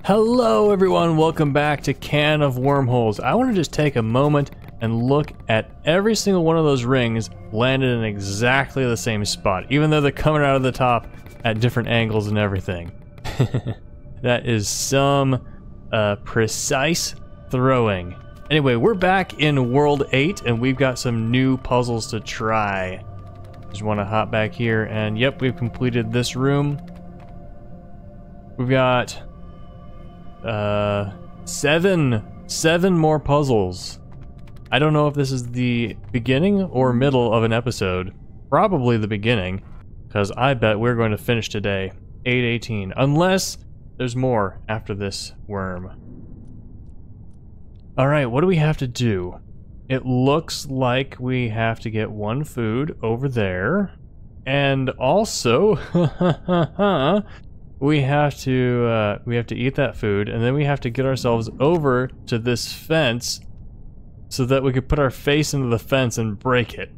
Hello everyone, welcome back to Can of Wormholes. I want to just take a moment and look at every single one of those rings landed in exactly the same spot, even though they're coming out of the top at different angles and everything. That is some precise throwing. Anyway, we're back in World 8 and we've got some new puzzles to try. Just want to hop back here and yep, we've completed this room. We've got seven more puzzles. I don't know if this is the beginning or middle of an episode. Probably the beginning, because I bet we're going to finish today 8:18, unless there's more after this worm. Alright, what do we have to do? It looks like we have to get one food over there, and also we have to eat that food, and then we have to get ourselves over to this fence so that we could put our face into the fence and break it.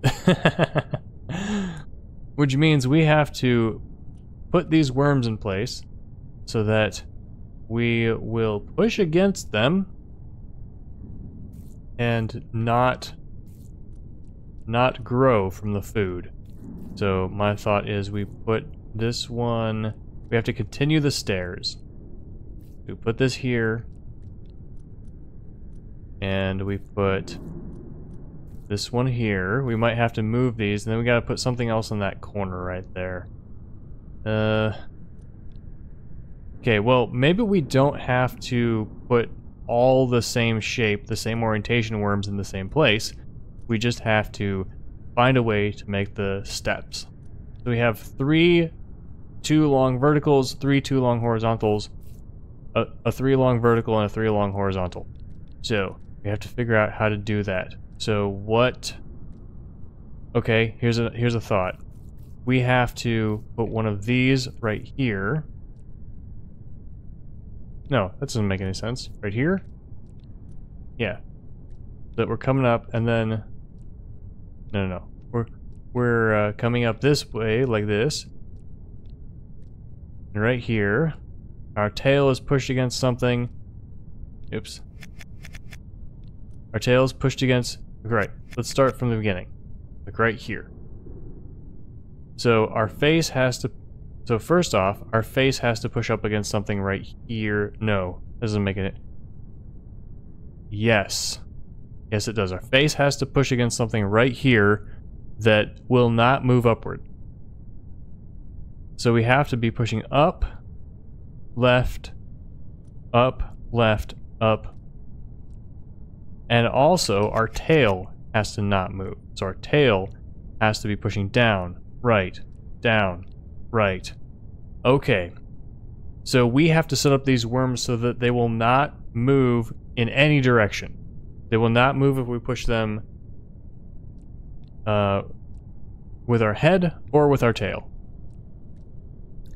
Which means we have to put these worms in place so that we will push against them and not grow from the food. So my thought is we put this one, we have to continue the stairs. We put this here, and we put this one here. We might have to move these, and then we gotta put something else in that corner right there. Okay, well, maybe we don't have to put all the same shape, the same orientation worms in the same place. We just have to find a way to make the steps. So we have 3 2 long verticals, 3 2 long horizontals, a 3 long vertical, and a 3 long horizontal. So we have to figure out how to do that. So what? Okay, here's a thought. We have to put one of these right here. No, that doesn't make any sense. Right here? Yeah. That we're coming up, and then no. We're coming up this way like this. And right here, our tail is pushed against something. Oops. Our tail is pushed against. Right. Let's start from the beginning. Like right here. So our face has to. So first off, our face has to push up against something right here. No, doesn't make it. Yes. Yes, it does. Our face has to push against something right here that will not move upward. So we have to be pushing up, left, up, left, up. And also, our tail has to not move. So our tail has to be pushing down, right, right. Okay. So we have to set up these worms so that they will not move in any direction. They will not move if we push them with our head or with our tail.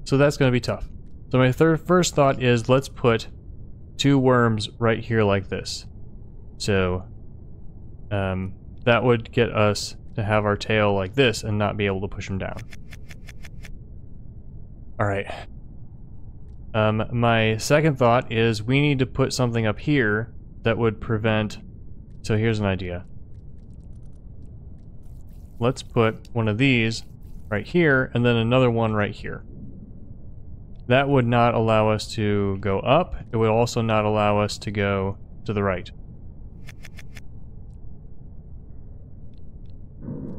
So that's going to be tough. So my first thought is let's put 2 worms right here like this. So that would get us to have our tail like this and not be able to push them down. Alright. My second thought is we need to put something up here that would prevent... So here's an idea. Let's put one of these right here and then another one right here. That would not allow us to go up. It would also not allow us to go to the right.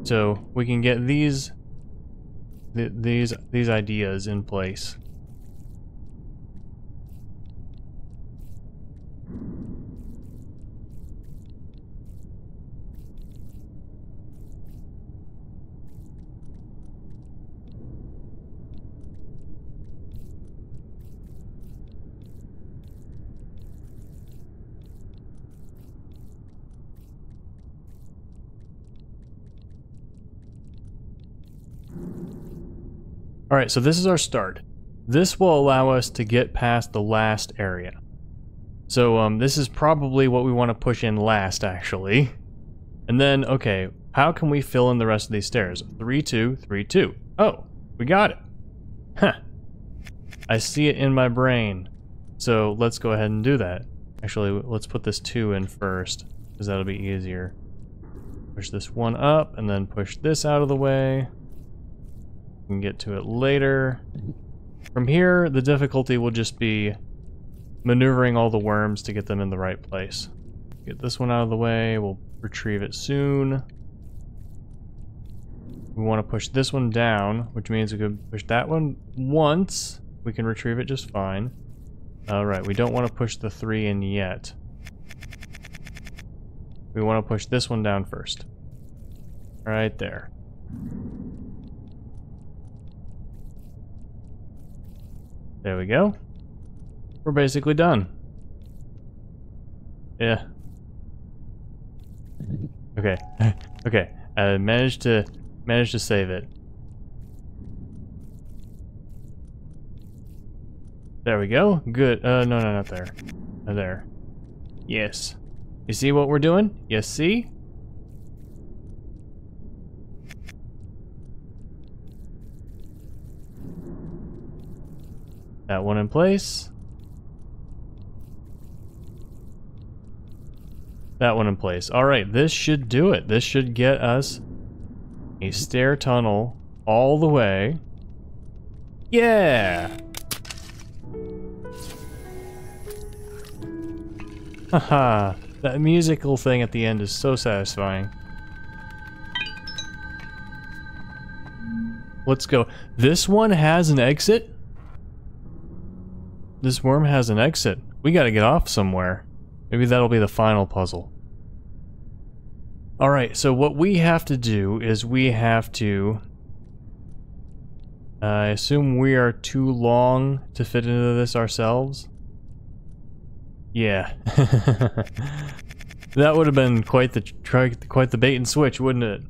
So we can get these ideas in place. Alright, so this is our start. This will allow us to get past the last area. So this is probably what we want to push in last, actually. And then, okay, how can we fill in the rest of these stairs? 3, 2, 3, 2. Oh, we got it. Huh. I see it in my brain. So let's go ahead and do that. Actually, let's put this 2 in first, because that'll be easier. Push this 1 up, and then push this out of the way. We can get to it later. From here, the difficulty will just be maneuvering all the worms to get them in the right place. Get this one out of the way, we'll retrieve it soon. We want to push this one down, which means we can push that one once. We can retrieve it just fine. Alright, we don't want to push the 3 in yet. We want to push this one down first. Right there. There we go. We're basically done. Yeah. Okay. Okay. I managed to save it. There we go. Good. No, not there. There. Yes. You see what we're doing? You see? That one in place. That one in place. Alright, this should do it. This should get us a stair tunnel all the way. Yeah! Haha, that musical thing at the end is so satisfying. Let's go. This one has an exit? This worm has an exit. We gotta get off somewhere. Maybe that'll be the final puzzle. Alright, so what we have to do is we have to... I assume we are too long to fit into this ourselves? Yeah. That would have been quite the bait and switch, wouldn't it?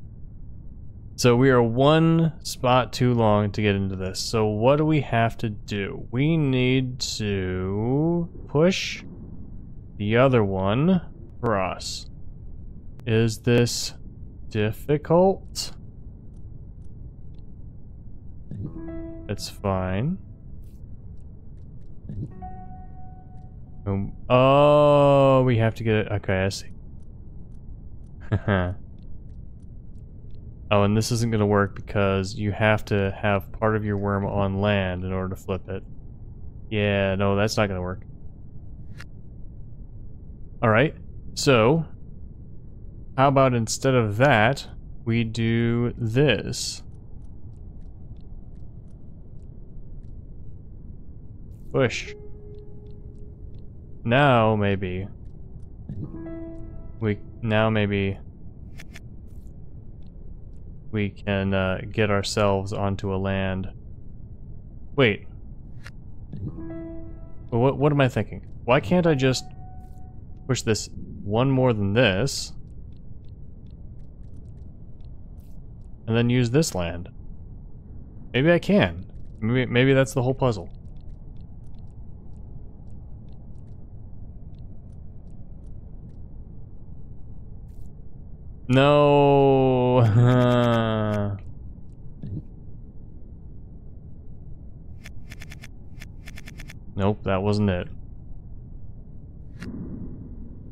So we are one spot too long to get into this. So what do we have to do? We need to push the other one across. Is this difficult? It's fine. Oh, we have to get it. Okay, I see. Oh, and this isn't going to work because you have to have part of your worm on land in order to flip it. Yeah, no, that's not going to work. Alright, so how about instead of that, we do this? Push. Now maybe we can get ourselves onto a land. Wait. What am I thinking? Why can't I just push this one more than this and then use this land? Maybe I can. Maybe that's the whole puzzle. No. Nope, that wasn't it.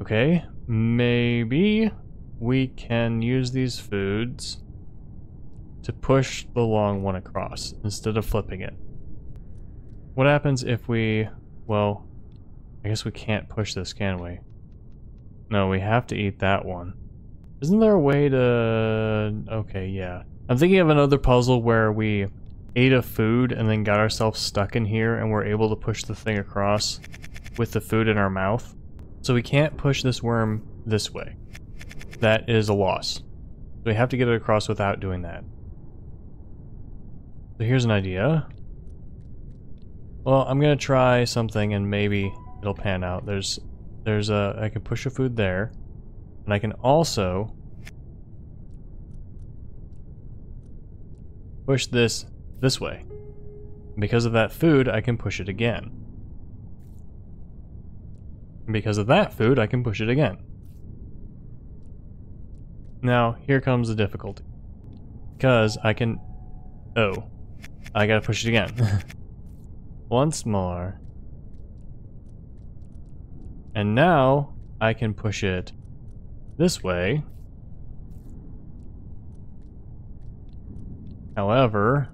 Okay, maybe we can use these foods to push the long one across instead of flipping it. What happens if we... well, I guess we can't push this, can we? No, we have to eat that one. Isn't there a way to... okay, yeah. I'm thinking of another puzzle where we ate a food and then got ourselves stuck in here and we're able to push the thing across with the food in our mouth. So we can't push this worm this way. That is a loss. So we have to get it across without doing that. So here's an idea. Well, I'm gonna try something and maybe it'll pan out. I can push a food there. And I can also push this way. And because of that food, I can push it again. And because of that food, I can push it again. Now, here comes the difficulty. Because I can... oh. I gotta push it again. Once more. And now I can push it this way. However,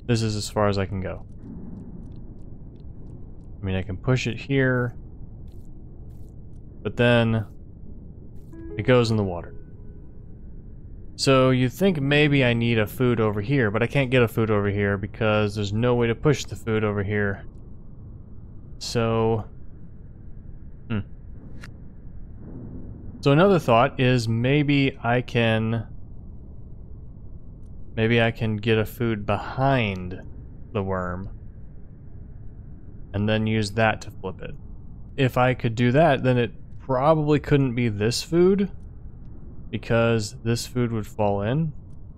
this is as far as I can go. I mean, I can push it here, but then it goes in the water. So you think maybe I need a food over here, but I can't get a food over here because there's no way to push the food over here. So, So another thought is maybe I can get a food behind the worm and then use that to flip it. If I could do that, then it probably couldn't be this food because this food would fall in.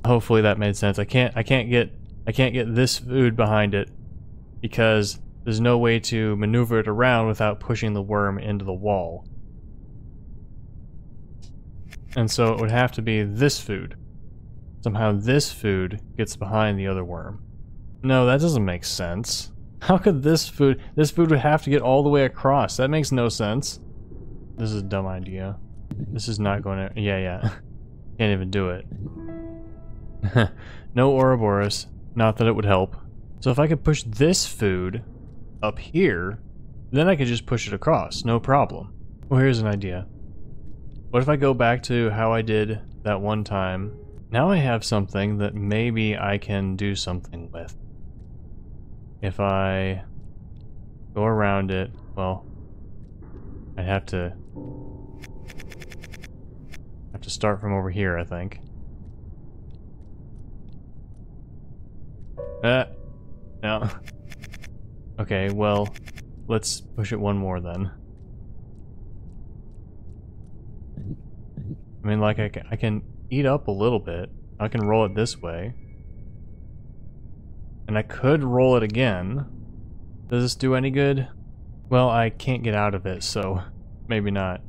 Hopefully that made sense. I can't get this food behind it because there's no way to maneuver it around without pushing the worm into the wall. And so it would have to be this food. Somehow this food gets behind the other worm. No, that doesn't make sense. How could this food would have to get all the way across? That makes no sense. This is a dumb idea. This is not going to, yeah. Can't even do it. No Ouroboros. Not that it would help. So if I could push this food up here, then I could just push it across, no problem. Well, here's an idea. What if I go back to how I did that one time? Now I have something that maybe I can do something with. If I go around it, well, I'd have to start from over here, I think. No. Okay, well, let's push it one more then. I mean, like, I can eat up a little bit. I can roll it this way. And I could roll it again. Does this do any good? Well, I can't get out of it, so maybe not.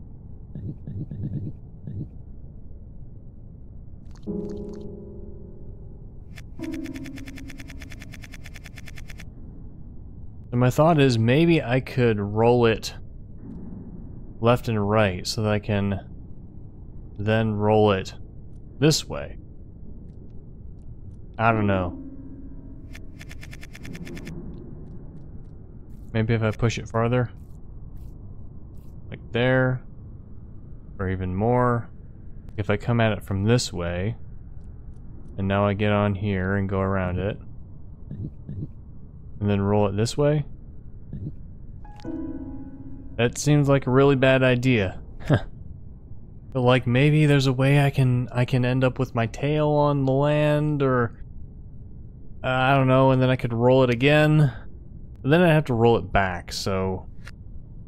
And my thought is maybe I could roll it left and right so that I can then roll it this way. I don't know. Maybe if I push it farther, like there, or even more. If I come at it from this way, and now I get on here and go around it, and then roll it this way. That seems like a really bad idea. But like maybe there's a way I can end up with my tail on the land, or I don't know, and then I could roll it again. But then I'd have to roll it back, so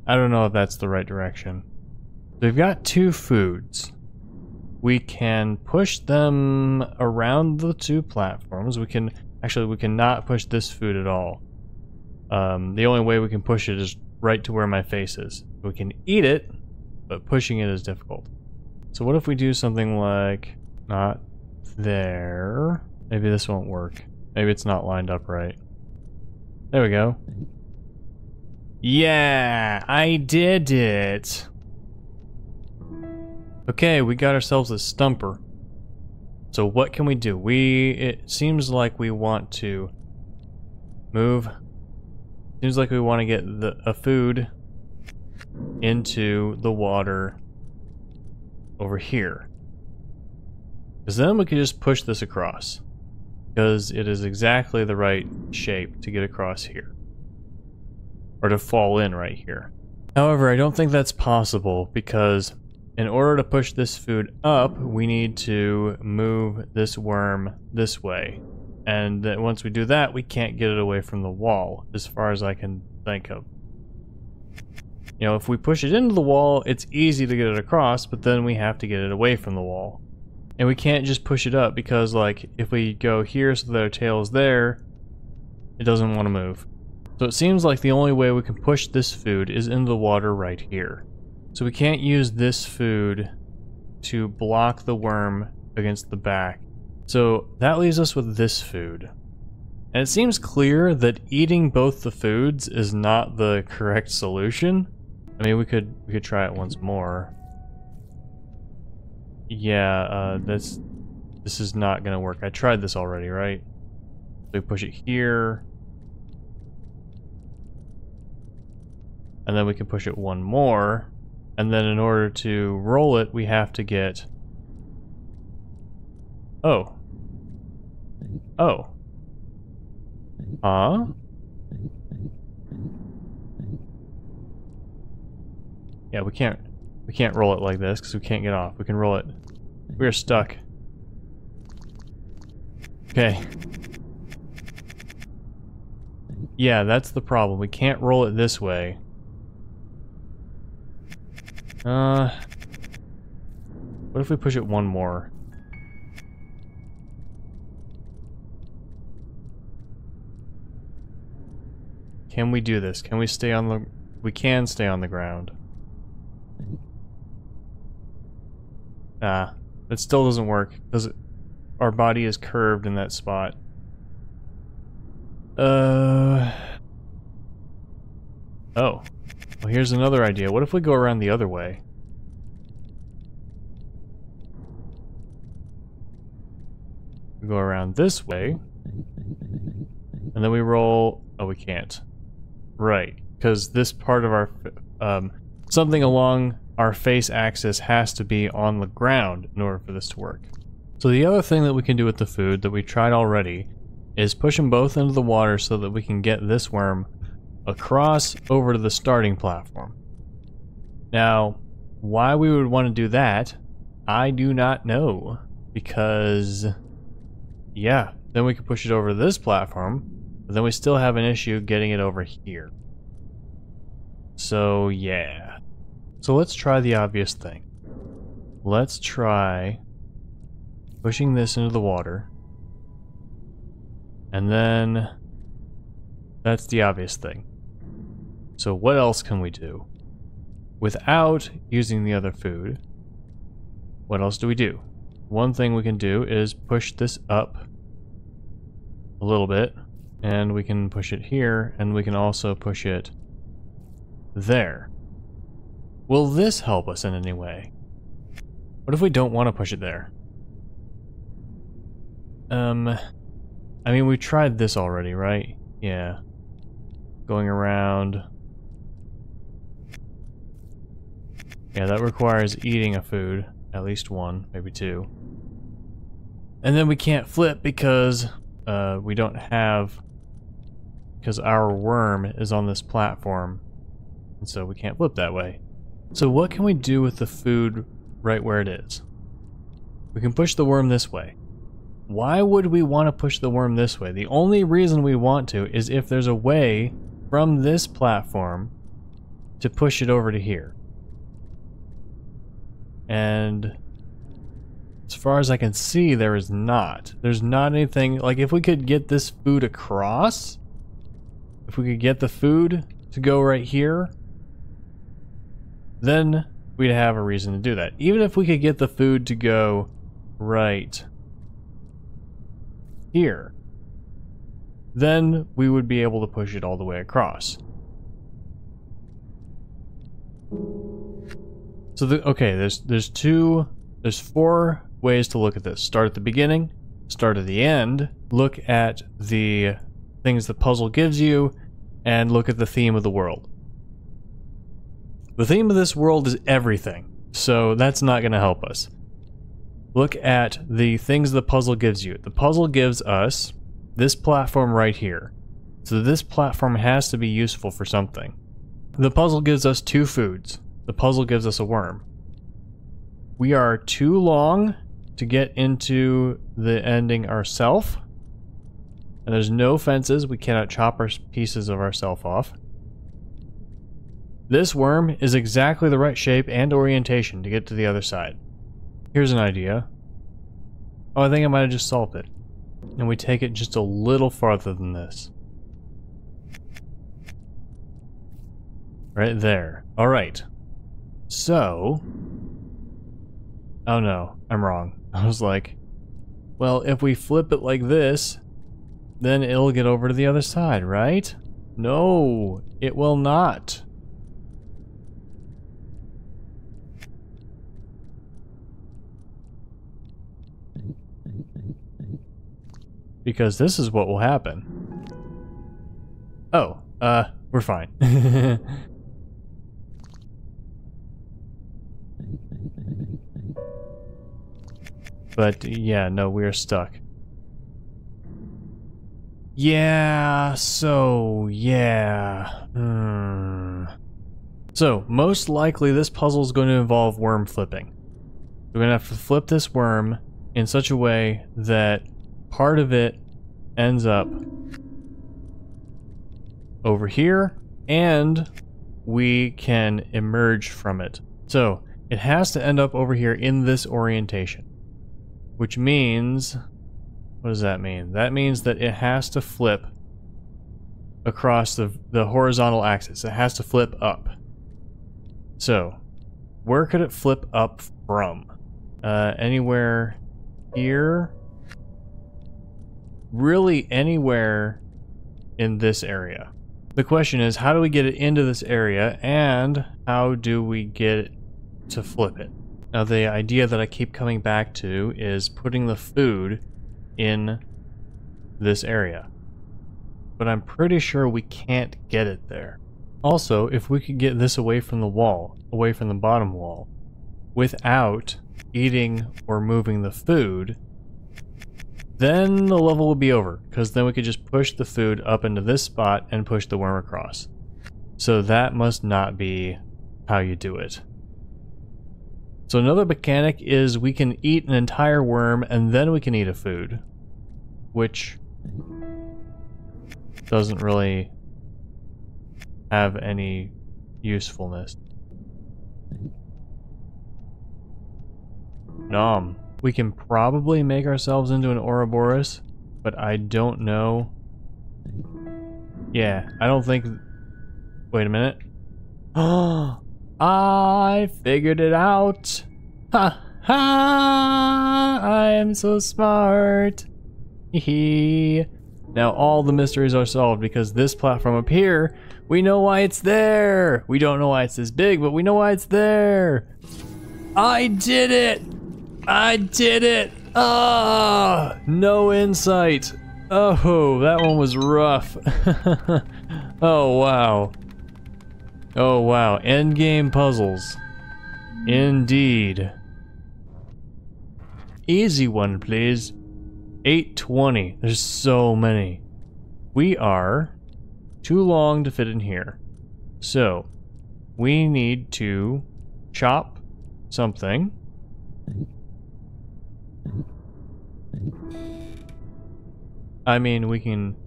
I don't know if that's the right direction. We've got two foods. We can push them around the two platforms. We cannot push this food at all. The only way we can push it is right to where my face is. We can eat it, but pushing it is difficult. So what if we do something like, not there. Maybe this won't work. Maybe it's not lined up right. There we go. Yeah, I did it. Okay, we got ourselves a stumper. So what can we do? It seems like we want to move. Seems like we want to get a food into the water over here. Because then we could just push this across. Because it is exactly the right shape to get across here. Or to fall in right here. However, I don't think that's possible because in order to push this food up, we need to move this worm this way. And then once we do that, we can't get it away from the wall, as far as I can think of. You know, if we push it into the wall, it's easy to get it across, but then we have to get it away from the wall. And we can't just push it up because, like, if we go here so that our tail is there, it doesn't want to move. So it seems like the only way we can push this food is into the water right here. So we can't use this food to block the worm against the back. So that leaves us with this food. And it seems clear that eating both the foods is not the correct solution. I mean, we could try it once more. Yeah, this is not gonna work. I tried this already, right? So we push it here. And then we can push it one more. And then in order to roll it, we have to get... Oh. Oh. Huh? Yeah, we can't roll it like this because we can't get off. We can roll it. We're stuck. Okay. Yeah, that's the problem. We can't roll it this way. What if we push it one more? Can we do this? Can we stay on the... We can stay on the ground. It still doesn't work because our body is curved in that spot. Oh. Well, here's another idea. What if we go around the other way? We go around this way. And then we roll... Oh, we can't. Right. Because this part of our... something along our face axis has to be on the ground in order for this to work. So the other thing that we can do with the food that we tried already is push them both into the water so that we can get this worm across over to the starting platform. Now, why we would want to do that, I do not know. Because, yeah, then we can push it over to this platform, but then we still have an issue getting it over here. So, yeah. So let's try the obvious thing. Let's try pushing this into the water. And then that's the obvious thing. So what else can we do? Without using the other food, what else do we do? One thing we can do is push this up a little bit, and we can push it here, and we can also push it there. Will this help us in any way? What if we don't want to push it there? I mean, we tried this already, right? Yeah. Going around. Yeah, that requires eating a food. At least one, maybe two. And then we can't flip because we don't have... Because our worm is on this platform. And so we can't flip that way. So what can we do with the food right where it is? We can push the worm this way. Why would we want to push the worm this way? The only reason we want to is if there's a way from this platform to push it over to here. And as far as I can see, there is not. There's not anything, like if we could get this food across, if we could get the food to go right here, then we'd have a reason to do that. Even if we could get the food to go right here, then we would be able to push it all the way across. So there's four ways to look at this. Start at the beginning, start at the end, look at the things the puzzle gives you, and look at the theme of the world. The theme of this world is everything, so that's not going to help us. Look at the things the puzzle gives you. The puzzle gives us this platform right here. So this platform has to be useful for something. The puzzle gives us two foods. The puzzle gives us a worm. We are too long to get into the ending ourselves. And there's no fences. We cannot chop our pieces of ourselves off. This worm is exactly the right shape and orientation to get to the other side. Here's an idea. Oh, I think I might have just solved it. And we take it just a little farther than this. Right there. Alright. So... Oh no, I'm wrong. I was like, well, if we flip it like this, then it'll get over to the other side, right? No, it will not. Because this is what will happen. Oh, we're fine. But yeah, no, we are stuck. Yeah, so, yeah. So, most likely this puzzle is going to involve worm flipping. We're going to have to flip this worm in such a way that part of it ends up over here, and we can emerge from it. So, it has to end up over here in this orientation. Which means... what does that mean? That means that it has to flip across the horizontal axis. It has to flip up. So, where could it flip up from? Anywhere here? Really anywhere in this area. The question is, how do we get it into this area, and how do we get it to flip it? Now, the idea that I keep coming back to is putting the food in this area. But I'm pretty sure we can't get it there. Also, if we could get this away from the wall, away from the bottom wall, without eating or moving the food, then the level would be over, because then we could just push the food up into this spot and push the worm across. So that must not be how you do it. So another mechanic is we can eat an entire worm and then we can eat a food, which doesn't really have any usefulness. Nom. We can probably make ourselves into an Ouroboros, but I don't know. Yeah, I don't think... wait a minute. Oh! I figured it out! Ha ha! I am so smart! Hee. Now all the mysteries are solved because this platform up here, we know why it's there! We don't know why it's this big, but we know why it's there! I did it! I did it! Ah! No insight! Oh, that one was rough. Oh, wow. Oh wow, endgame puzzles. Indeed. Easy one, please. 820. There's so many. We are too long to fit in here. So, we need to chop something. I mean, we can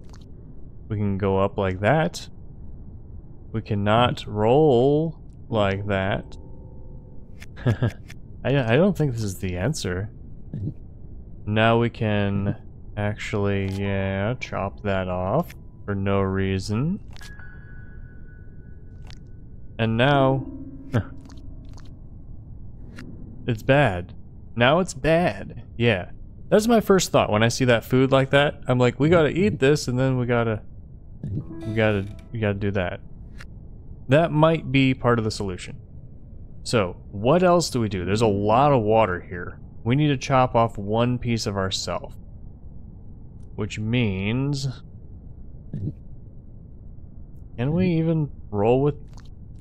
go up like that. We cannot roll like that. I don't think this is the answer. Now we can actually, yeah, chop that off for no reason. And now... it's bad. Now it's bad. Yeah. That's my first thought when I see that food like that. I'm like, we gotta eat this and then we gotta do that. That might be part of the solution. So, what else do we do? There's a lot of water here. We need to chop off one piece of ourself. Which means... can we even roll with...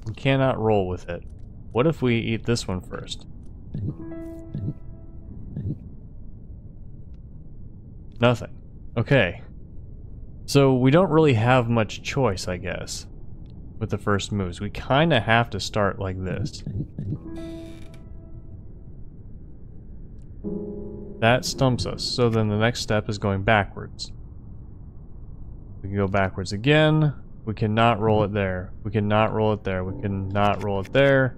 we cannot roll with it. What if we eat this one first? Nothing. Okay. So, we don't really have much choice, I guess, with the first moves. We kind of have to start like this. That stumps us, so then the next step is going backwards. We can go backwards again. We cannot roll it there. We cannot roll it there. We cannot roll it there.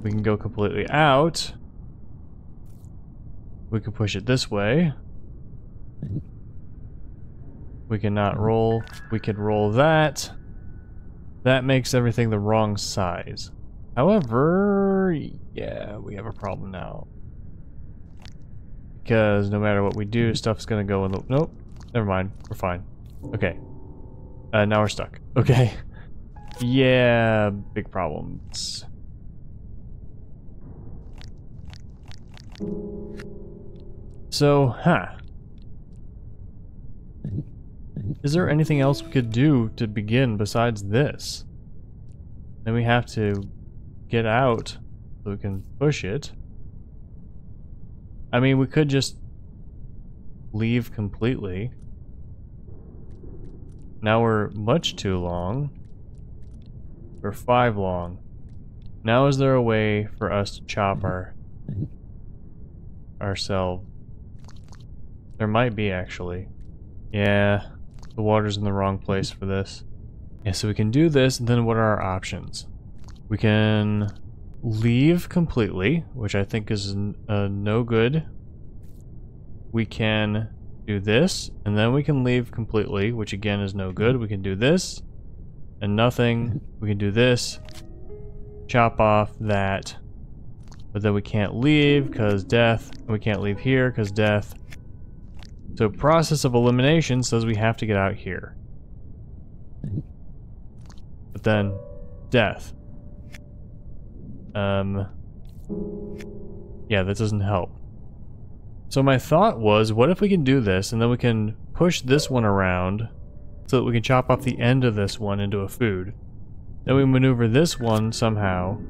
We can go completely out. We can push it this way. We cannot roll. We could roll that. That makes everything the wrong size. However, yeah, we have a problem now. Because no matter what we do, stuff's gonna go in the... nope. Never mind. We're fine. Okay. Now we're stuck. Okay. Yeah, big problems. So, is there anything else we could do to begin besides this? Then we have to get out so we can push it. I mean, we could just leave completely. Now we're much too long. We're 5 long. Now is there a way for us to chop ourselves? There might be, actually. Yeah, the water's in the wrong place for this. Yeah, so we can do this, and then what are our options? We can leave completely, which I think is no good. We can do this, and then we can leave completely, which again is no good. We can do this, and nothing. We can do this, chop off that, but then we can't leave because death, and we can't leave here because death. So process of elimination says we have to get out here. But then death. Yeah, that doesn't help. So my thought was, what if we can do this, and then we can push this one around so that we can chop off the end of this one into a food. Then we maneuver this one somehow.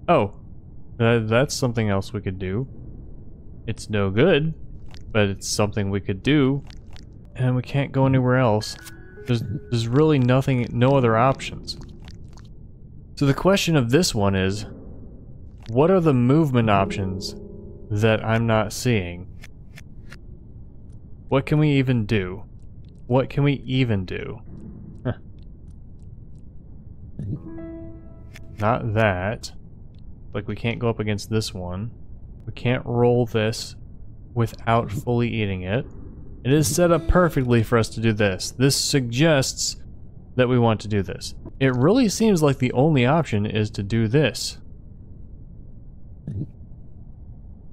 Oh, that's something else we could do. It's no good, but it's something we could do. And we can't go anywhere else. There's really nothing, no other options. So the question of this one is, what are the movement options that I'm not seeing? What can we even do? What can we even do? Huh. Not that. Like, we can't go up against this one. We can't roll this without fully eating it. It is set up perfectly for us to do this. This suggests that we want to do this. It really seems like the only option is to do this.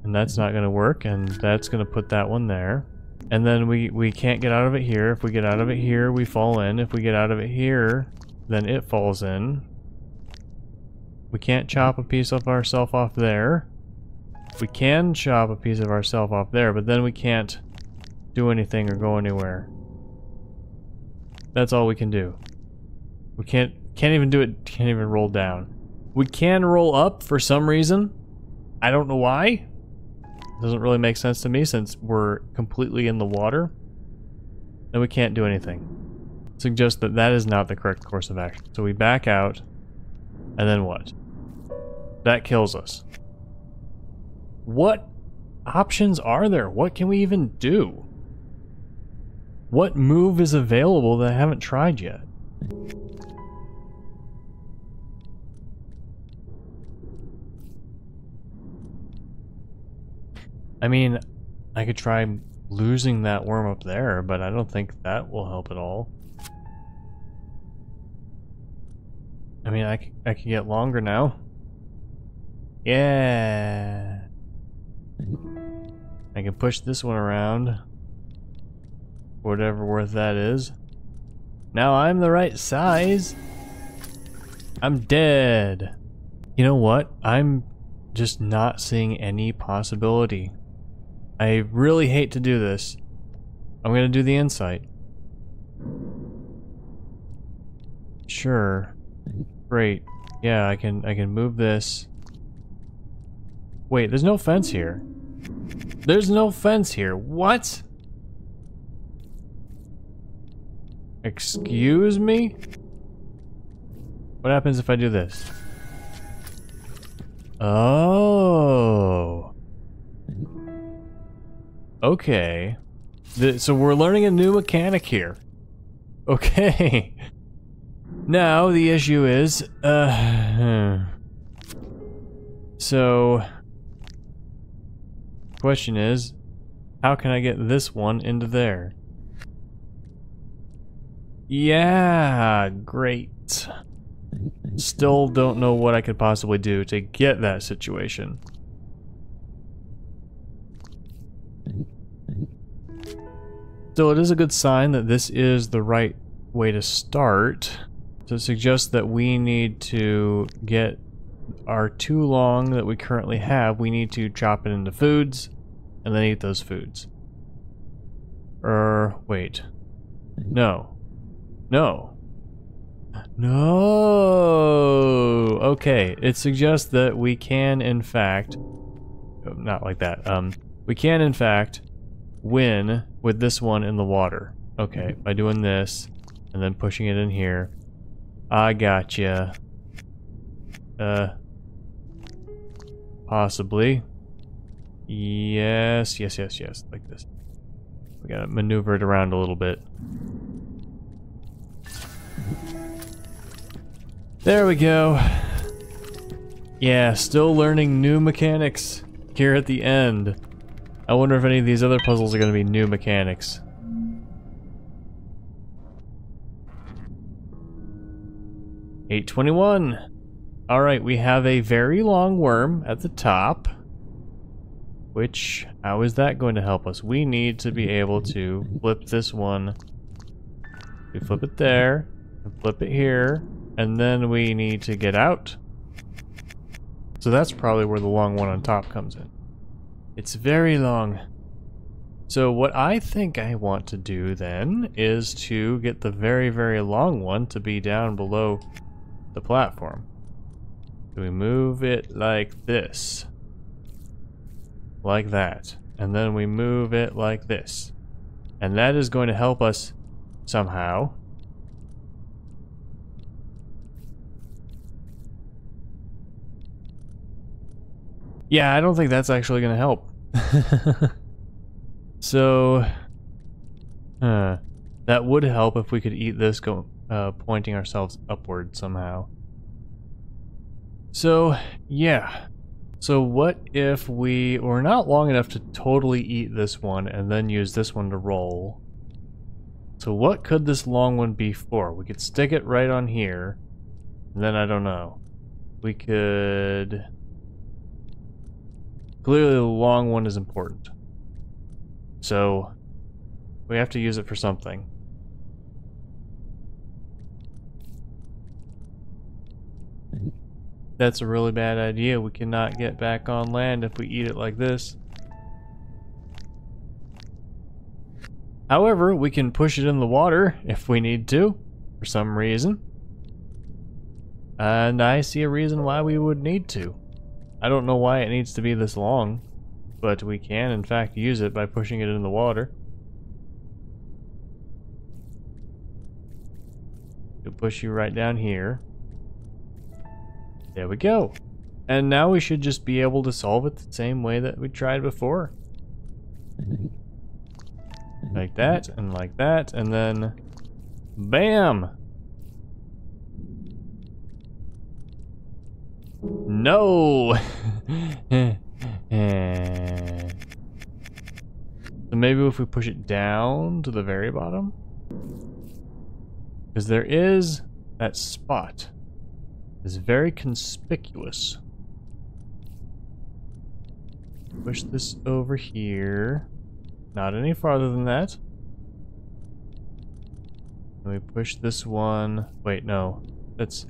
And that's not going to work, and that's going to put that one there. And then we can't get out of it here. If we get out of it here, we fall in. If we get out of it here, then it falls in. We can't chop a piece of ourselves off there. We can chop a piece of ourselves off there, but then we can't do anything or go anywhere. That's all we can do. We can't even do it, can't even roll down. We can roll up for some reason. I don't know why. Doesn't really make sense to me since we're completely in the water. And we can't do anything. Suggests that that is not the correct course of action. So we back out, and then what? That kills us. What options are there? What can we even do? What move is available that I haven't tried yet? I mean, I could try losing that worm up there, but I don't think that will help at all. I mean, I can get longer now. Yeah. I can push this one around. Whatever worth that is. Now I'm the right size. I'm dead. You know what? I'm just not seeing any possibility. I really hate to do this. I'm gonna do the insight. Sure. Great. Yeah, I can move this. Wait, there's no fence here. There's no fence here. What? Excuse me? What happens if I do this? Oh. Okay. So we're learning a new mechanic here. Okay. Now the issue is, so question is, how can I get this one into there? Yeah, great. Still don't know what I could possibly do to get that situation. So it is a good sign that this is the right way to start. So it suggests that we need to get our too long that we currently have, we need to chop it into foods and then eat those foods. Wait. No. No. No! Okay, it suggests that we can in fact... Not like that. We can in fact win with this one in the water. Okay, by doing this and then pushing it in here. I gotcha. Possibly. Yes, yes, yes, yes, like this. We gotta maneuver it around a little bit. There we go. Yeah, still learning new mechanics here at the end. I wonder if any of these other puzzles are gonna be new mechanics. $8.21. Alright, we have a very long worm at the top. Which, how is that going to help us? We need to be able to flip this one. We flip it there, and flip it here, and then we need to get out. So that's probably where the long one on top comes in. It's very long. So what I think I want to do then is to get the very, very long one to be down below the platform. So we move it like this. Like that. And then we move it like this. And that is going to help us somehow. Yeah, I don't think that's actually going to help. So, that would help if we could eat this pointing ourselves upward somehow. So, yeah. So what if we're not long enough to totally eat this one and then use this one to roll? So what could this long one be for? We could stick it right on here, and then I don't know. We could... Clearly the long one is important. So we have to use it for something. That's a really bad idea. We cannot get back on land if we eat it like this. However, we can push it in the water if we need to, for some reason. And I see a reason why we would need to. I don't know why it needs to be this long, but we can in fact use it by pushing it in the water. It'll push you right down here. There we go. And now we should just be able to solve it the same way that we tried before. Like that, and then... BAM! No! So maybe if we push it down to the very bottom? Because there is that spot. It's very conspicuous. Push this over here. Not any farther than that. And we push this one. Wait, no. That's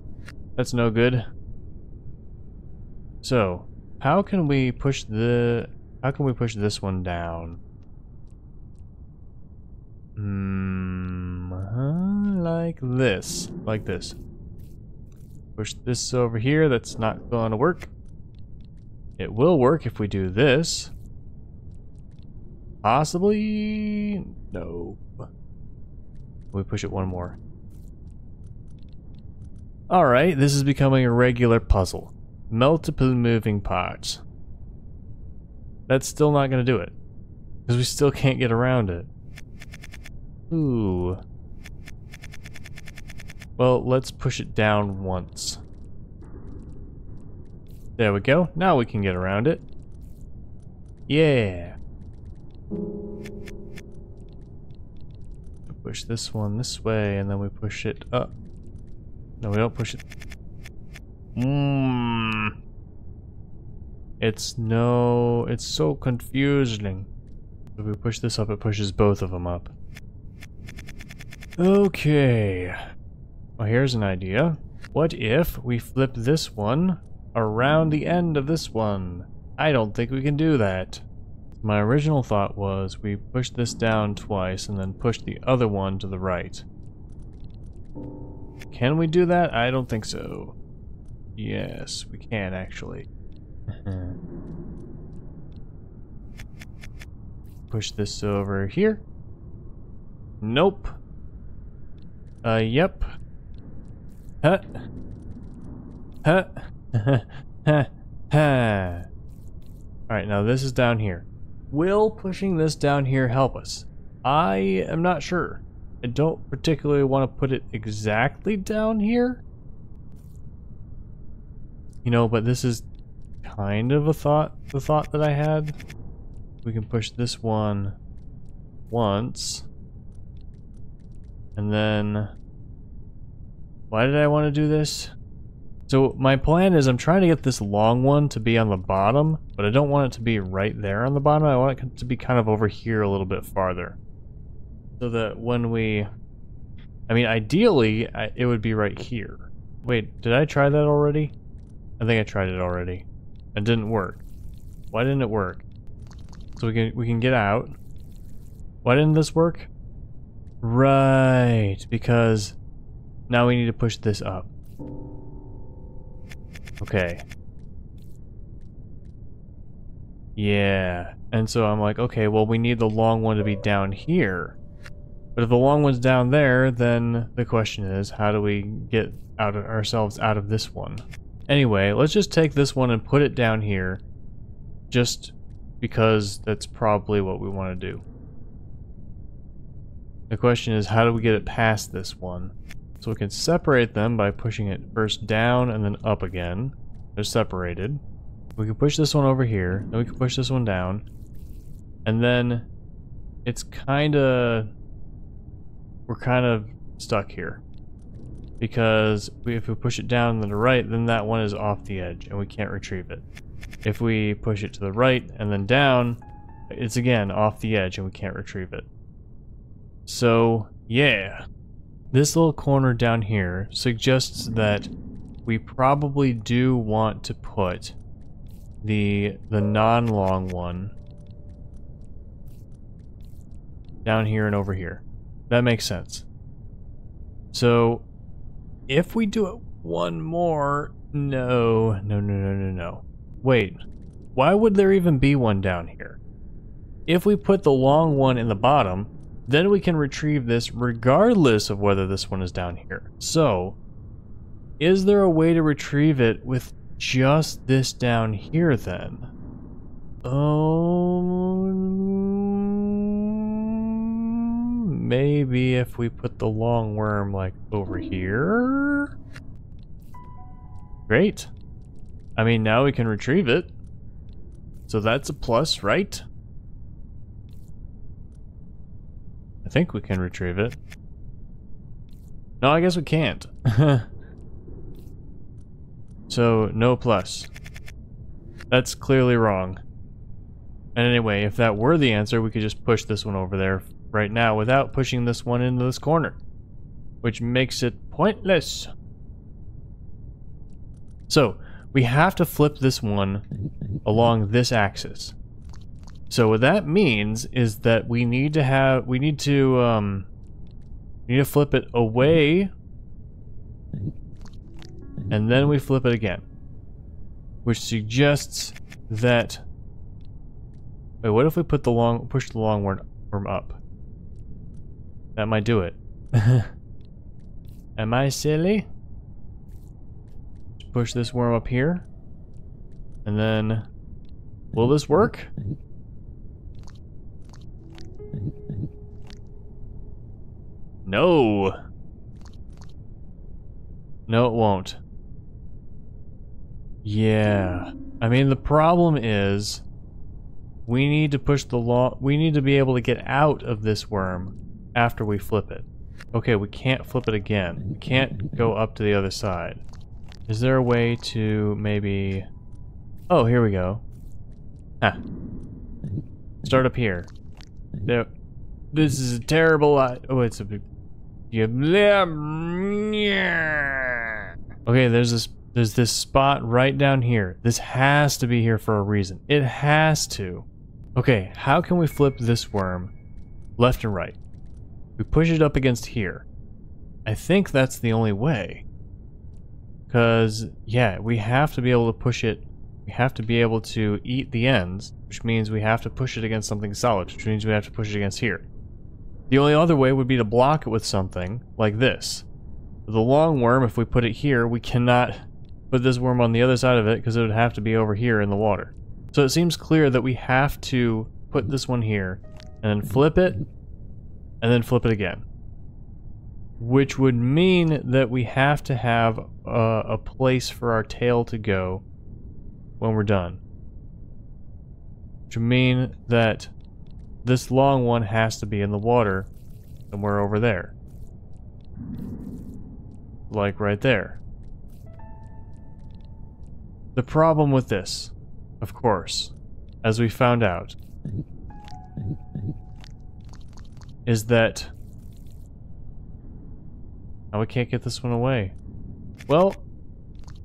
no good. So, how can we push this one down? Like this. Like this. Push this over here. That's not going to work. It will work if we do this. Possibly? No. We push it one more. Alright, this is becoming a regular puzzle. Multiple moving parts. That's still not going to do it. Because we still can't get around it. Ooh. Well, let's push it down once. There we go. Now we can get around it. Yeah. Push this one this way, and then we push it up. No, we don't push it. It's so confusing. If we push this up, it pushes both of them up. Okay. Well, here's an idea. What if we flip this one around the end of this one? I don't think we can do that. My original thought was we push this down twice and then push the other one to the right. Can we do that? I don't think so. Yes, we can actually. Push this over here. Nope. Yep. Huh. Huh. Ha. Alright, now this is down here. Will pushing this down here help us? I am not sure. I don't particularly want to put it exactly down here. You know, but this is kind of the thought that I had. We can push this one once. And then... Why did I want to do this? So my plan is I'm trying to get this long one to be on the bottom, but I don't want it to be right there on the bottom. I want it to be kind of over here a little bit farther. So that when we... I mean, ideally, it would be right here. Wait, did I try that already? I think I tried it already. It didn't work. Why didn't it work? So we can get out. Why didn't this work? Right, because now we need to push this up. Okay. Yeah. And so I'm like, okay, well, we need the long one to be down here. But if the long one's down there, then the question is, how do we get ourselves out of this one? Anyway, let's just take this one and put it down here, just because that's probably what we want to do. The question is, how do we get it past this one? So we can separate them by pushing it first down and then up again. They're separated. We can push this one over here, then we can push this one down, and then it's we're kind of stuck here. Because if we push it down to the right, then that one is off the edge and we can't retrieve it. If we push it to the right and then down, it's again off the edge and we can't retrieve it. So, yeah. This little corner down here suggests that we probably do want to put the non-long one down here and over here. That makes sense. So, if we do it one more... No. Wait, why would there even be one down here? If we put the long one in the bottom, then we can retrieve this regardless of whether this one is down here. So, is there a way to retrieve it with just this down here then? Maybe if we put the long worm like over here? Great. I mean, now we can retrieve it. So that's a plus, right? I think we can retrieve it. No, I guess we can't. So, no plus. That's clearly wrong. And anyway, if that were the answer, we could just push this one over there right now without pushing this one into this corner. Which makes it pointless. So, we have to flip this one along this axis. So what that means is that we need to flip it away, and then we flip it again, which suggests that. Wait, what if we push the long worm up? That might do it. Am I silly? Just push this worm up here, and then will this work? No. No, it won't. Yeah. I mean, the problem is we need to push we need to be able to get out of this worm after we flip it. Okay, we can't flip it again. We can't go up to the other side. Is there a way to maybe... Oh, here we go. Ah. Start up here. There. This is a terrible... Oh, it's a big... Okay, there's this spot right down here. This has to be here for a reason. It has to. Okay, how can we flip this worm left and right? We push it up against here. I think that's the only way. Because, yeah, we have to be able to push it. We have to be able to eat the ends, which means we have to push it against something solid, which means we have to push it against here. The only other way would be to block it with something like this. The long worm, if we put it here, we cannot put this worm on the other side of it because it would have to be over here in the water. So it seems clear that we have to put this one here, and then flip it, and then flip it again. Which would mean that we have to have a place for our tail to go when we're done. Which would mean that this long one has to be in the water somewhere over there. Like right there. The problem with this, of course, as we found out, is that we can't get this one away. Well,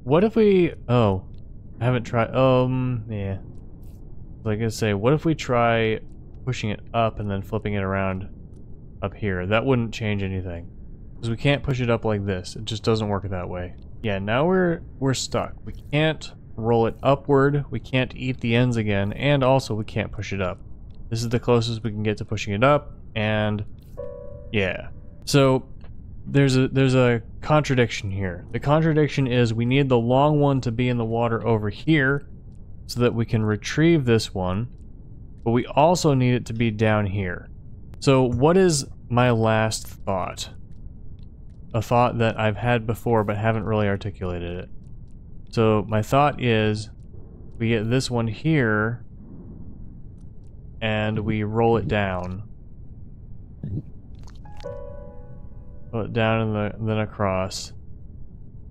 what if we... Oh, I haven't tried... yeah. Like I say, what if we try pushing it up and then flipping it around up here? That wouldn't change anything. Because we can't push it up like this. It just doesn't work that way. Yeah, now we're stuck. We can't roll it upward, we can't eat the ends again, and also we can't push it up. This is the closest we can get to pushing it up, and yeah. So there's a contradiction here. The contradiction is we need the long one to be in the water over here so that we can retrieve this one, but we also need it to be down here. So what is my last thought? A thought that I've had before but haven't really articulated it. So my thought is we get this one here and we roll it down. Roll it down and then across.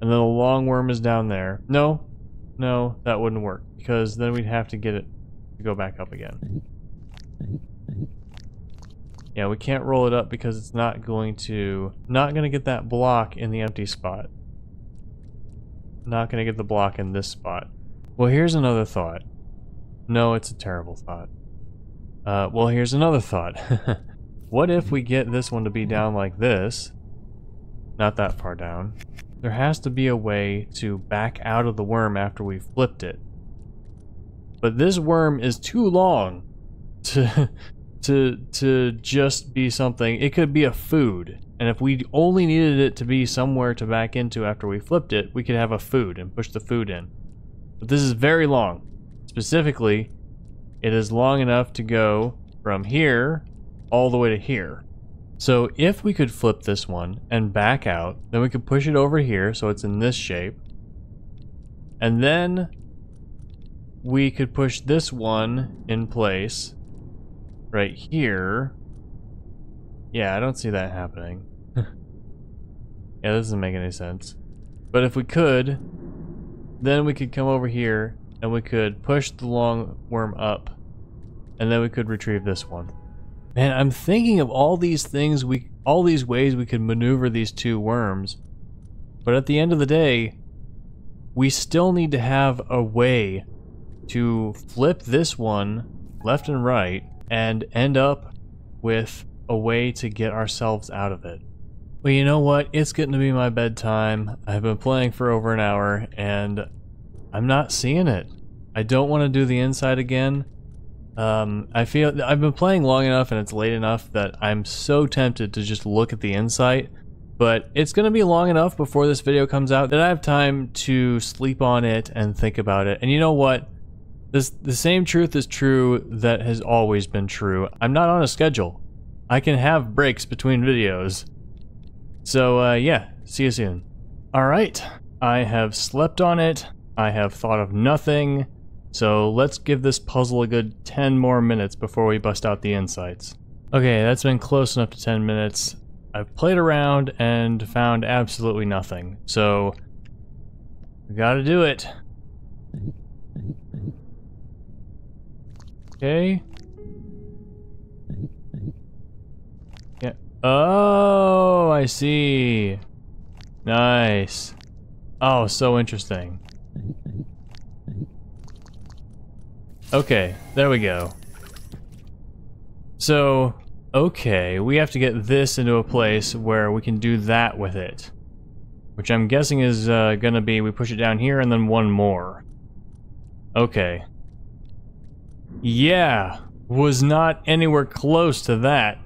And then the long worm is down there. No, that wouldn't work because then we'd have to get it to go back up again. Yeah, we can't roll it up because it's not going to get that block in the empty spot. Not going to get the block in this spot. Well, here's another thought. No, it's a terrible thought. Well, here's another thought. What if we get this one to be down like this? Not that far down. There has to be a way to back out of the worm after we flipped it. But this worm is too long to just be something. It could be a food. And if we only needed it to be somewhere to back into after we flipped it, we could have a food and push the food in. But this is very long. Specifically, it is long enough to go from here all the way to here. So if we could flip this one and back out, then we could push it over here so it's in this shape. And then we could push this one in place right here. Yeah, I don't see that happening. Yeah, this doesn't make any sense. But if we could, then we could come over here and we could push the long worm up, and then we could retrieve this one. Man, I'm thinking of all these things, all these ways we could maneuver these two worms, but at the end of the day, we still need to have a way to flip this one left and right and end up with a way to get ourselves out of it. Well, you know what? It's getting to be my bedtime. I've been playing for over an hour, and I'm not seeing it. I don't want to do the inside again. I feel I've been playing long enough and it's late enough that I'm so tempted to just look at the inside, but it's going to be long enough before this video comes out that I have time to sleep on it and think about it. And you know what? The same truth is true that has always been true. I'm not on a schedule. I can have breaks between videos. So, yeah, see you soon. Alright, I have slept on it, I have thought of nothing, so let's give this puzzle a good 10 more minutes before we bust out the insights. Okay, that's been close enough to 10 minutes. I've played around and found absolutely nothing, so we gotta do it. Okay. Oh, I see. Nice. Oh, so interesting. Okay, there we go. So, okay, we have to get this into a place where we can do that with it. Which I'm guessing is gonna be, we push it down here and then one more. Okay. Yeah, was not anywhere close to that.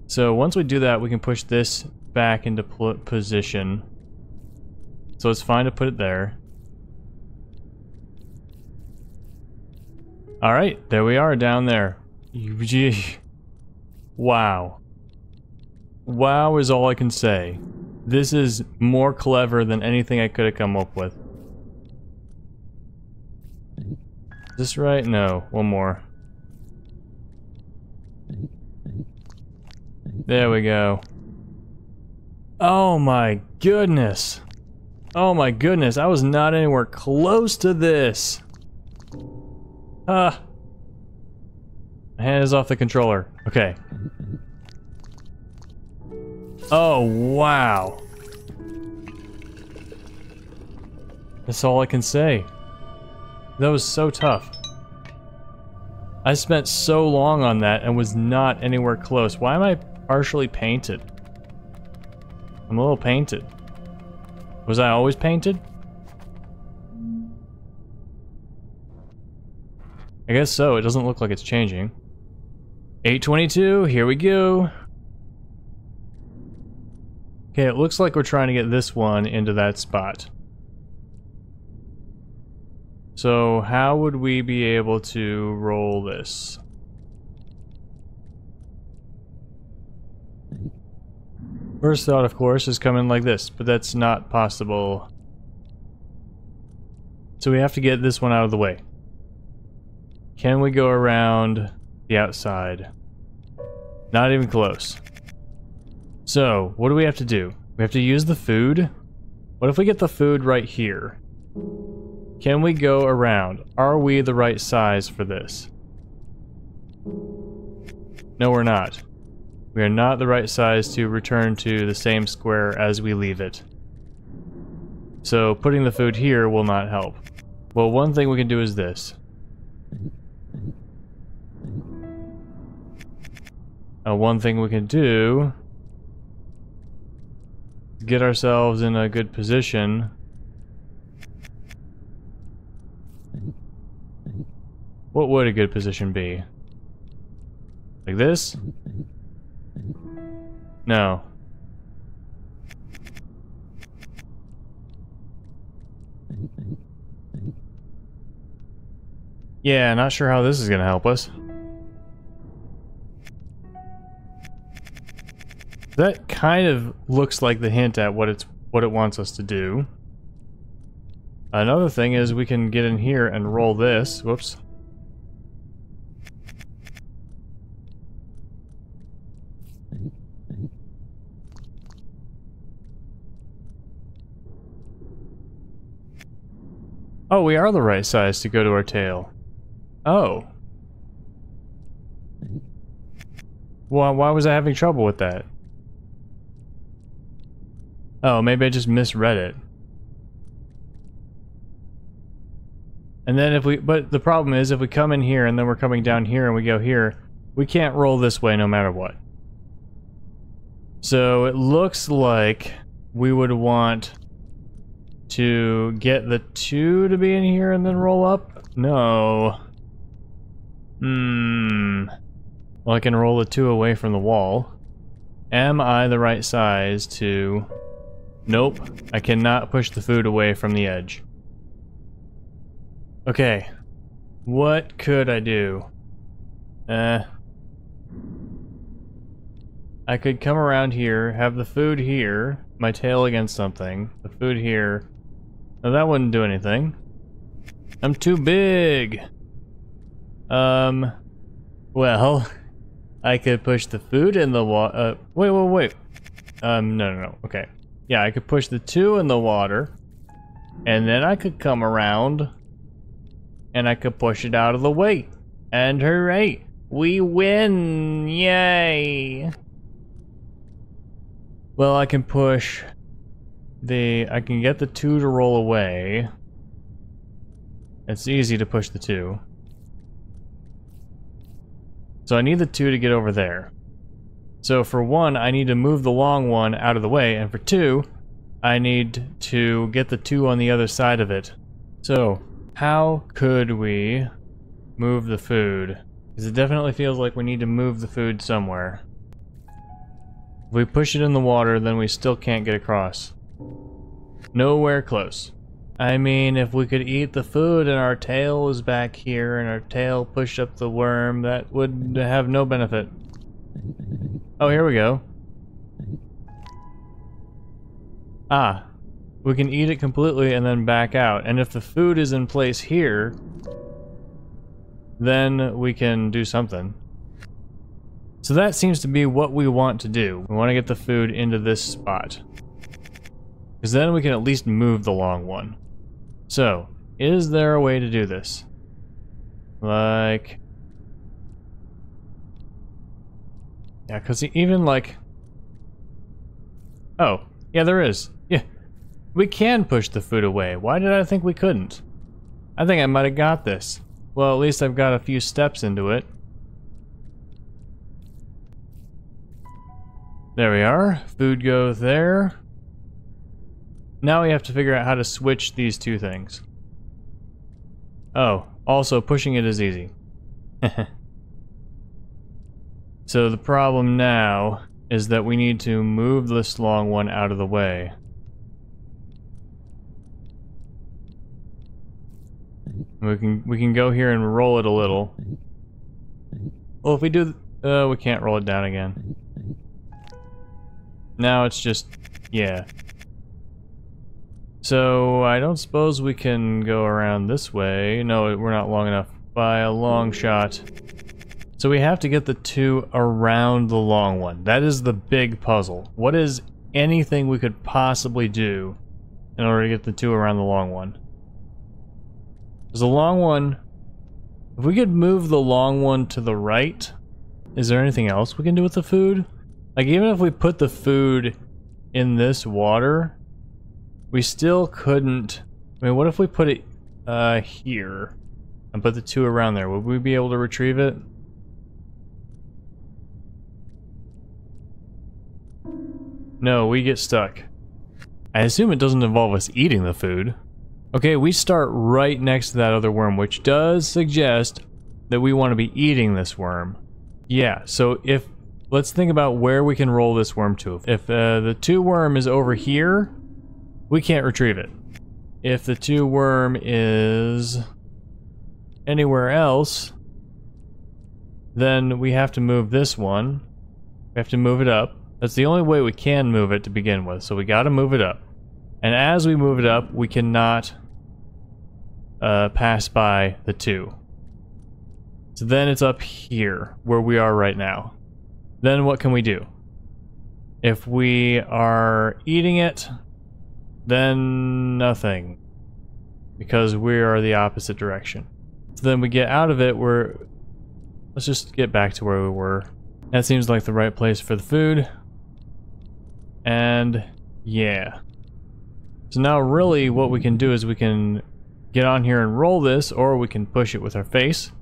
So once we do that, we can push this back into position. So it's fine to put it there. Alright, there we are down there. Wow. Wow is all I can say. This is more clever than anything I could have come up with. Is this right? No, one more. There we go. Oh my goodness. Oh my goodness, I was not anywhere close to this. My hand is off the controller. Okay. Oh, wow. That's all I can say. That was so tough. I spent so long on that and was not anywhere close. Why am I partially painted? I'm a little painted. Was I always painted? I guess so. It doesn't look like it's changing. 822, here we go. Okay, it looks like we're trying to get this one into that spot. So how would we be able to roll this? First thought, of course, is coming like this, but that's not possible. So we have to get this one out of the way. Can we go around the outside? Not even close. So, what do we have to do? We have to use the food? What if we get the food right here? Can we go around? Are we the right size for this? No, we're not. We are not the right size to return to the same square as we leave it. So, putting the food here will not help. Well, one thing we can do is this. One thing we can do is get ourselves in a good position. What would a good position be? Like this? No. Yeah, not sure how this is gonna help us. That kind of looks like the hint at what it wants us to do. Another thing is we can get in here and roll this. Whoops. Oh, we are the right size to go to our tail. Oh. Why was I having trouble with that? Oh, maybe I just misread it. And then if we, but the problem is if we come in here and then we're coming down here and we go here, we can't roll this way no matter what. So it looks like we would want to get the 2 to be in here and then roll up? No. Well, I can roll the 2 away from the wall. Am I the right size to... Nope. I cannot push the food away from the edge. Okay. What could I do? I could come around here, have the food here, my tail against something, the food here. No, that wouldn't do anything. I'm too big! Well, I could push the food in the water. Wait. No. Okay. Yeah, I could push the 2 in the water, and then I could come around, and I could push it out of the way. And hooray! We win! Yay! Well, I can push I can get the 2 to roll away. It's easy to push the 2. So I need the 2 to get over there. So for 1, I need to move the long one out of the way, and for 2, I need to get the 2 on the other side of it. So, how could we move the food? Because it definitely feels like we need to move the food somewhere. If we push it in the water, then we still can't get across. Nowhere close. I mean, if we could eat the food and our tail was back here and our tail pushed up the worm, that would have no benefit. Oh, here we go. Ah, we can eat it completely and then back out. And if the food is in place here, then we can do something. So that seems to be what we want to do. We want to get the food into this spot. Because then we can at least move the long one. So, is there a way to do this? Like... yeah, because even like... oh, yeah, there is. Yeah, we can push the food away. Why did I think we couldn't? I think I might have got this. Well, at least I've got a few steps into it. There we are. Food goes there. Now we have to figure out how to switch these 2 things. Oh, also pushing it is easy. So the problem now is that we need to move this long one out of the way. We can go here and roll it a little. Well, if we do, we can't roll it down again. Now it's just, yeah. So I don't suppose we can go around this way. No, we're not long enough by a long shot. So we have to get the 2 around the long one. That is the big puzzle. What is anything we could possibly do in order to get the 2 around the long one? Because the long one, if we could move the long one to the right, is there anything else we can do with the food? Like, even if we put the food in this water, we still couldn't... I mean, what if we put it here and put the 2 around there? Would we be able to retrieve it? No, we get stuck. I assume it doesn't involve us eating the food. Okay, we start right next to that other worm, which does suggest that we want to be eating this worm. Yeah, so if... let's think about where we can roll this worm to. If the 2 worm is over here, we can't retrieve it. If the 2 worm is anywhere else, then we have to move this one. We have to move it up. That's the only way we can move it to begin with, so we gotta move it up. And as we move it up, we cannot pass by the 2. So then it's up here, where we are right now. Then what can we do? If we are eating it, then nothing. Because we are the opposite direction. So then we get out of it, let's just get back to where we were. That seems like the right place for the food. And yeah. So now really what we can do is we can get on here and roll this, or we can push it with our face.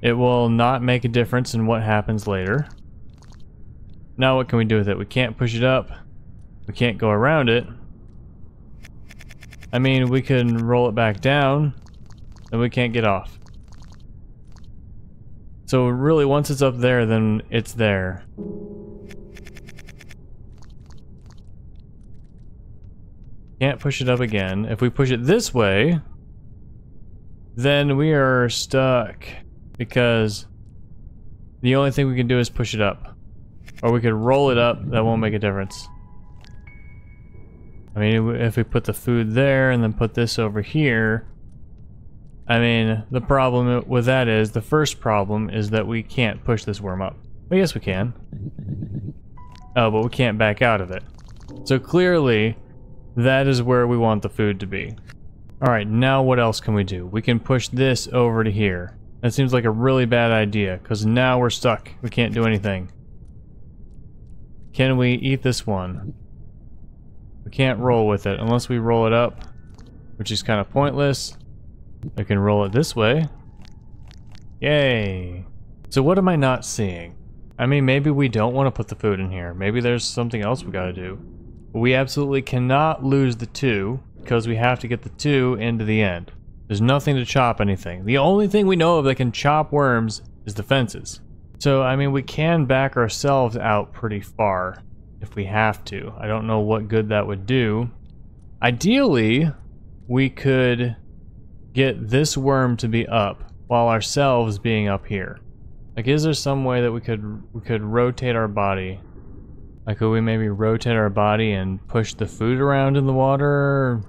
It will not make a difference in what happens later. Now what can we do with it? We can't push it up. We can't go around it. I mean, we can roll it back down, and we can't get off. So really, once it's up there, then it's there. Can't push it up again. If we push it this way, then we are stuck. Because the only thing we can do is push it up. Or we could roll it up, that won't make a difference. I mean, if we put the food there and then put this over here, I mean, the problem with that is, the first problem is that we can't push this worm up. Well, yes we can. Oh, but we can't back out of it. So clearly, that is where we want the food to be. Alright, now what else can we do? We can push this over to here. That seems like a really bad idea, because now we're stuck. We can't do anything. Can we eat this one? We can't roll with it unless we roll it up, which is kind of pointless. I can roll it this way. Yay! So what am I not seeing? I mean, maybe we don't want to put the food in here. Maybe there's something else we gotta do. But we absolutely cannot lose the 2 because we have to get the 2 into the end. There's nothing to chop anything. The only thing we know of that can chop worms is the fences. So, I mean, we can back ourselves out pretty far if we have to. I don't know what good that would do. Ideally, we could get this worm to be up while ourselves being up here. Like, is there some way that we could rotate our body? Like, could we maybe rotate our body and push the food around in the water?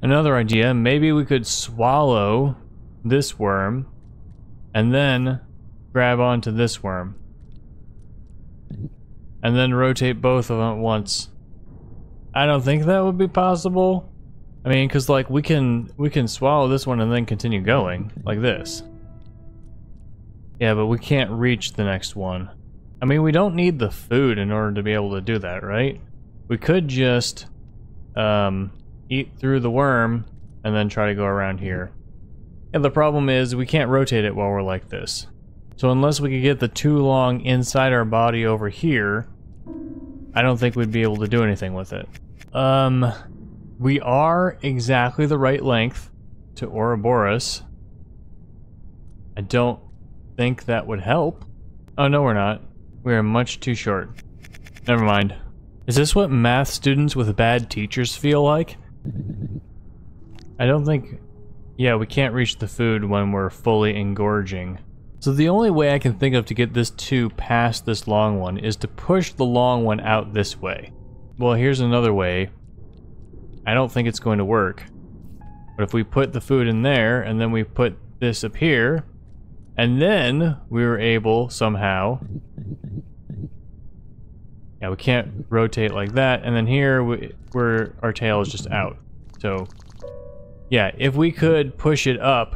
Another idea, maybe we could swallow this worm and then grab onto this worm. And then rotate both of them at once. I don't think that would be possible. I mean, because like we can swallow this one and then continue going like this. Yeah, but we can't reach the next one. I mean, we don't need the food in order to be able to do that, right? We could just eat through the worm and then try to go around here. And the problem is we can't rotate it while we're like this. So unless we could get the 2 long inside our body over here, I don't think we'd be able to do anything with it. We are exactly the right length to Ouroboros. I don't think that would help. Oh, no, we're not. We are much too short. Never mind. Is this what math students with bad teachers feel like? I don't think... Yeah, we can't reach the food when we're fully engorging. So the only way I can think of to get this 2 past this long one is to push the long one out this way. Well, here's another way. I don't think it's going to work. But if we put the food in there, and then we put this up here, and then we were able, somehow... Yeah, we can't rotate like that, and then here, our tail is just out. So, yeah, if we could push it up...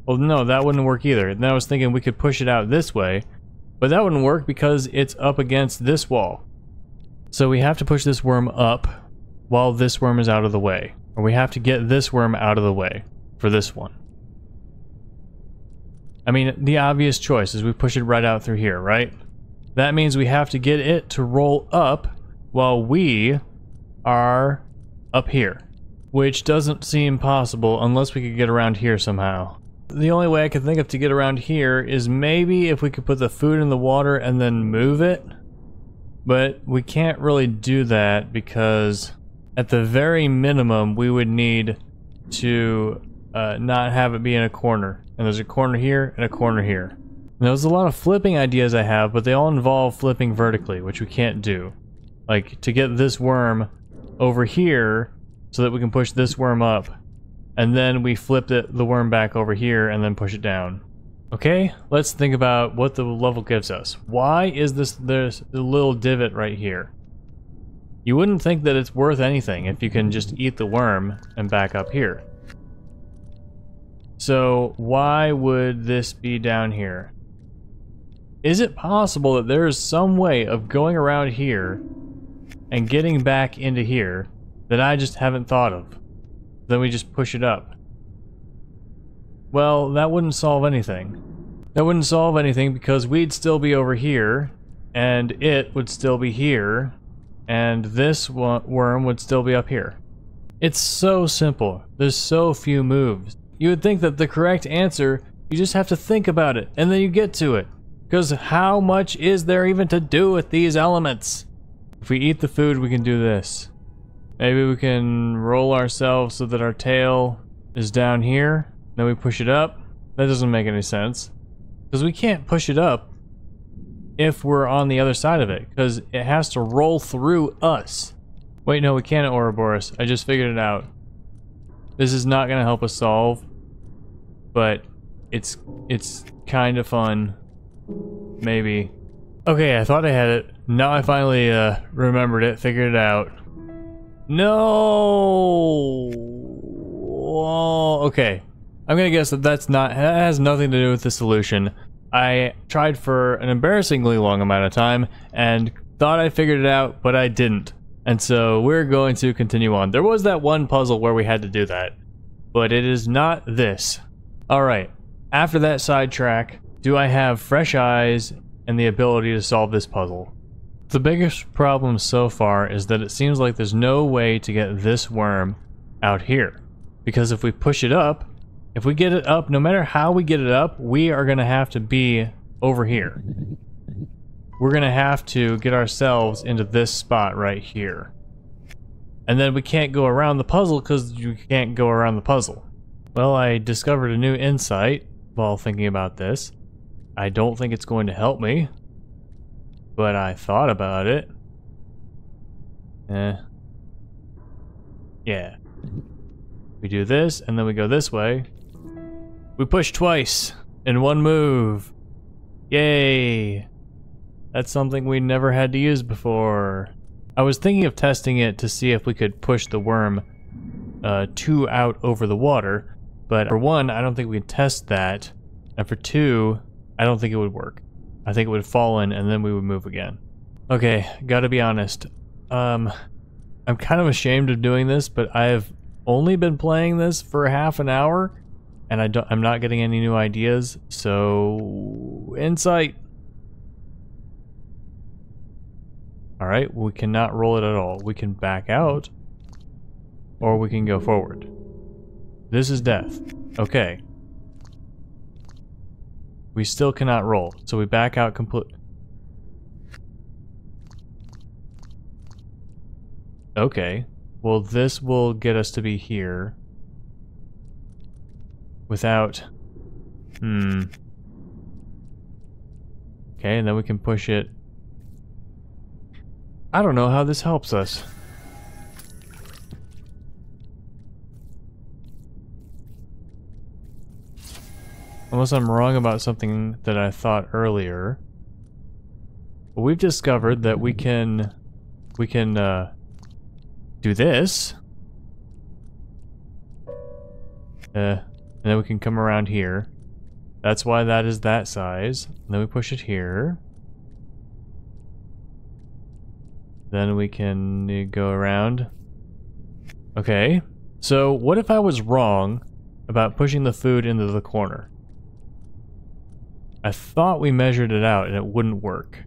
Well, no, that wouldn't work either. And I was thinking we could push it out this way, but that wouldn't work because it's up against this wall. So we have to push this worm up while this worm is out of the way. Or we have to get this worm out of the way for this one. I mean, the obvious choice is we push it right out through here, right? That means we have to get it to roll up while we are up here. Which doesn't seem possible unless we could get around here somehow. The only way I can think of to get around here is maybe if we could put the food in the water and then move it. But we can't really do that because at the very minimum we would need to not have it be in a corner. And there's a corner here and a corner here. And there's a lot of flipping ideas I have, but they all involve flipping vertically, which we can't do. Like to get this worm over here so that we can push this worm up. And then we flip the worm back over here and then push it down. Okay, let's think about what the level gives us. Why is there's a little divot right here? You wouldn't think that it's worth anything if you can just eat the worm and back up here. So why would this be down here? Is it possible that there is some way of going around here and getting back into here that I just haven't thought of? Then we just push it up. Well, that wouldn't solve anything. That wouldn't solve anything because we'd still be over here, and it would still be here, and this worm would still be up here. It's so simple. There's so few moves. You would think that the correct answer, you just have to think about it, and then you get to it. Because how much is there even to do with these elements? If we eat the food, we can do this. Maybe we can roll ourselves so that our tail is down here. Then we push it up. That doesn't make any sense. Because we can't push it up if we're on the other side of it. Because it has to roll through us. Wait, no, we can't at Ouroboros. I just figured it out. This is not going to help us solve. But it's kind of fun. Maybe. Okay, I thought I had it. Now I finally remembered it, figured it out. No. Oh, okay. I'm gonna guess that that has nothing to do with the solution. I tried for an embarrassingly long amount of time and Thought I figured it out, but I didn't. And so we're going to continue on. There was that one puzzle where we had to do that, but it is not this. Alright, after that sidetrack, do I have fresh eyes and the ability to solve this puzzle? The biggest problem so far is that it seems like there's no way to get this worm out here. Because if we push it up, if we get it up, no matter how we get it up, we are going to have to be over here. We're going to have to get ourselves into this spot right here. And then we can't go around the puzzle because you can't go around the puzzle. Well, I discovered a new insight while thinking about this. I don't think it's going to help me, but I thought about it. Yeah. We do this, and then we go this way. We push twice in one move. Yay! That's something we never had to use before. I was thinking of testing it to see if we could push the worm 2 out over the water, but for 1, I don't think we can test that, and for 2, I don't think it would work. I think it would fall in and then we would move again. Okay, gotta be honest. I'm kind of ashamed of doing this, but I've only been playing this for half an hour, and I'm not getting any new ideas, so insight. Alright, we cannot roll it at all. We can back out, or we can go forward. This is death. Okay. We still cannot roll, so we back out completely. Okay. Well, this will get us to be here. Without... Okay, and then we can push it. I don't know how this helps us. Unless I'm wrong about something that I thought earlier. But we've discovered that we can do this. And then we can come around here. That's why that is that size. And then we push it here. Then we can go around. Okay. So what if I was wrong about pushing the food into the corner? I thought we measured it out and it wouldn't work.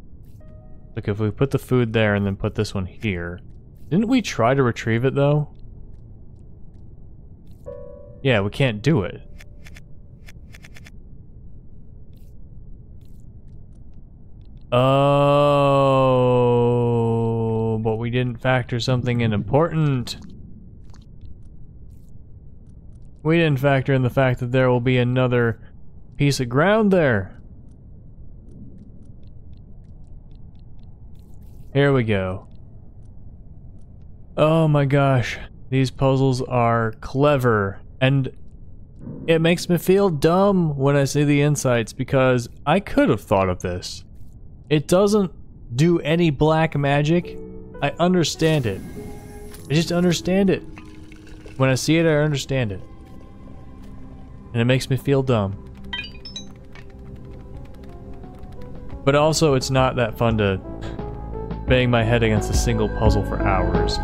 Like if we put the food there and then put this one here. Didn't we try to retrieve it though? Yeah, we can't do it. Oh, but we didn't factor something in important. We didn't factor in the fact that there will be another piece of ground there. Here we go. Oh my gosh, these puzzles are clever, and it makes me feel dumb when I see the insights because I could have thought of this. It doesn't do any black magic. I understand it. I just understand it. When I see it, I understand it. And it makes me feel dumb. But also, it's not that fun to bang my head against a single puzzle for hours.